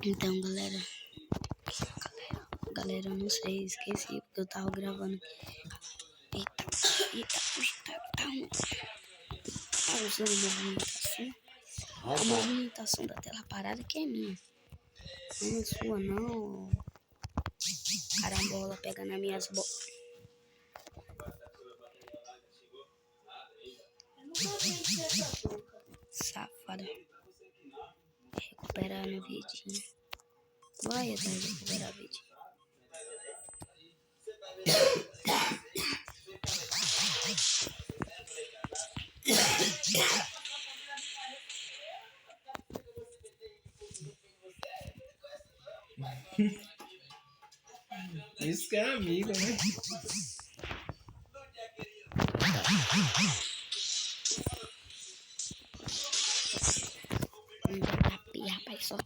Então, galera, eu não sei, esqueci porque eu tava gravando. Eita, tá usando a movimentação da tela parada que é minha. Não é sua não. Carambola pega nas minhas bolas. Safada. Recuperar no vidinho. Vai atrás de recuperar o vidinho. Isso que é amigo, né? Não vai dar pia, rapaz, só